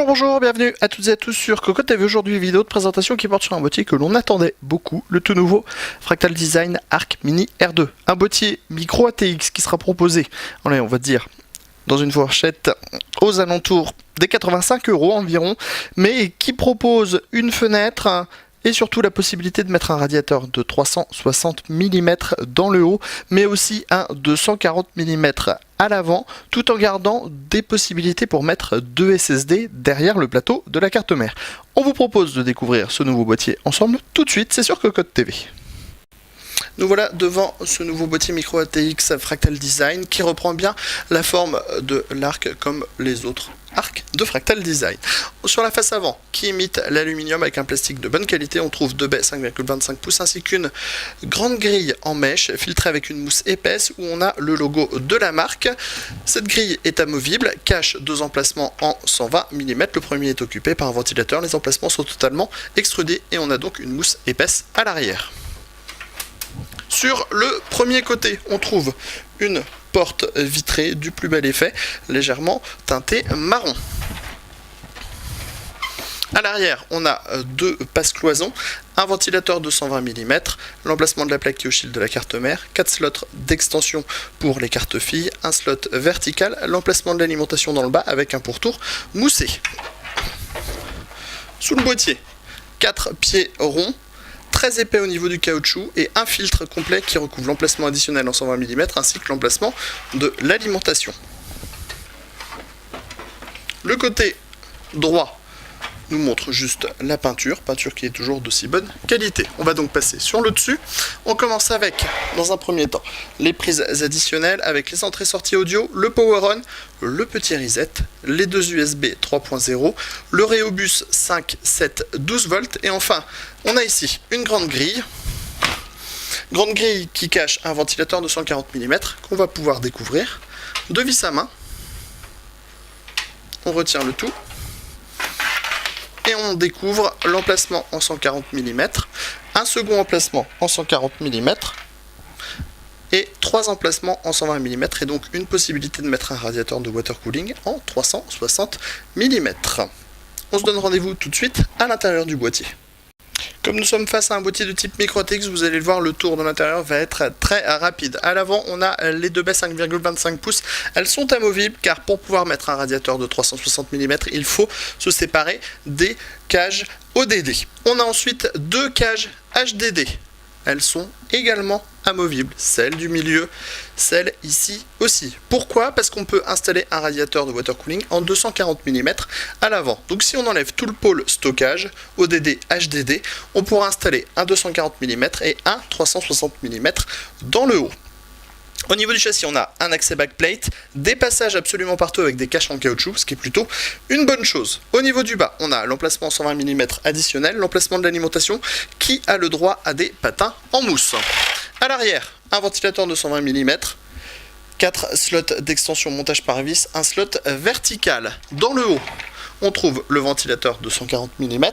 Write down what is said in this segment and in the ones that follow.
Bonjour, bienvenue à toutes et à tous sur Cocotte TV. Aujourd'hui, une vidéo de présentation qui porte sur un boîtier que l'on attendait beaucoup, le tout nouveau Fractal Design Arc Mini R2. Un boîtier micro ATX qui sera proposé, on va dire, dans une fourchette aux alentours des 85 € environ, mais qui propose une fenêtre et surtout la possibilité de mettre un radiateur de 360 mm dans le haut, mais aussi un de 140 mm à l'avant, tout en gardant des possibilités pour mettre 2 SSD derrière le plateau de la carte mère. On vous propose de découvrir ce nouveau boîtier ensemble tout de suite, c'est sur Cocotte TV. Nous voilà devant ce nouveau boîtier micro ATX Fractal Design qui reprend bien la forme de l'arc comme les autres arcs de Fractal Design. Sur la face avant, qui imite l'aluminium avec un plastique de bonne qualité, on trouve deux baies 5,25 pouces ainsi qu'une grande grille en mèche filtrée avec une mousse épaisse où on a le logo de la marque. Cette grille est amovible, cache deux emplacements en 120 mm. Le premier est occupé par un ventilateur, les emplacements sont totalement extrudés et on a donc une mousse épaisse à l'arrière. Sur le premier côté, on trouve une porte vitrée du plus bel effet, légèrement teintée marron. À l'arrière, on a deux passe-cloisons, un ventilateur de 120 mm, l'emplacement de la plaque qui oscille de la carte mère, 4 slots d'extension pour les cartes filles, un slot vertical, l'emplacement de l'alimentation dans le bas avec un pourtour moussé. Sous le boîtier, 4 pieds ronds, très épais au niveau du caoutchouc et un filtre complet qui recouvre l'emplacement additionnel en 120 mm ainsi que l'emplacement de l'alimentation. Le côté droit nous montre juste la peinture qui est toujours d'aussi bonne qualité. On va donc passer sur le dessus. On commence avec, dans un premier temps, les prises additionnelles avec les entrées-sorties audio, le power on, le petit reset, les deux USB 3.0, le Reobus 5, 7, 12 volts et enfin, on a ici une grande grille qui cache un ventilateur de 140 mm qu'on va pouvoir découvrir, deux vis à main, on retire le tout, et on découvre l'emplacement en 140 mm, un second emplacement en 140 mm et trois emplacements en 120 mm et donc une possibilité de mettre un radiateur de water cooling en 360 mm. On se donne rendez-vous tout de suite à l'intérieur du boîtier. Comme nous sommes face à un boîtier de type micro ATX, vous allez le voir, le tour de l'intérieur va être très rapide. À l'avant, on a les deux baies 5,25 pouces. Elles sont amovibles car pour pouvoir mettre un radiateur de 360 mm, il faut se séparer des cages ODD. On a ensuite deux cages HDD. Elles sont également amovibles, celle du milieu, celle ici aussi. Pourquoi? Parce qu'on peut installer un radiateur de water cooling en 240 mm à l'avant. Donc si on enlève tout le pôle stockage, ODD, HDD, on pourra installer un 240 mm et un 360 mm dans le haut. Au niveau du châssis, on a un accès backplate, des passages absolument partout avec des caches en caoutchouc, ce qui est plutôt une bonne chose. Au niveau du bas, on a l'emplacement 120 mm additionnel, l'emplacement de l'alimentation qui a le droit à des patins en mousse. À l'arrière, un ventilateur de 120 mm, 4 slots d'extension montage par vis, un slot vertical. Dans le haut, on trouve le ventilateur de 140 mm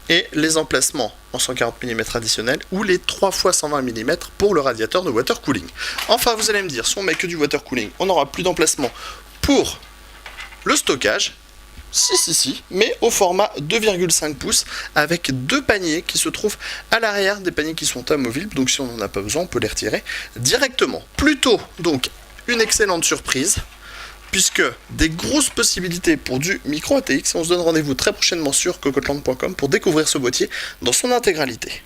et les emplacements en 140 mm additionnels ou les 3 fois 120 mm pour le radiateur de water cooling. Enfin, vous allez me dire, si on met que du water cooling, on n'aura plus d'emplacement pour le stockage. Si, mais au format 2,5 pouces avec deux paniers qui se trouvent à l'arrière, des paniers qui sont amovibles, donc si on n'en a pas besoin, on peut les retirer directement. Plutôt donc une excellente surprise, puisque des grosses possibilités pour du micro ATX. On se donne rendez-vous très prochainement sur cocotland.com pour découvrir ce boîtier dans son intégralité.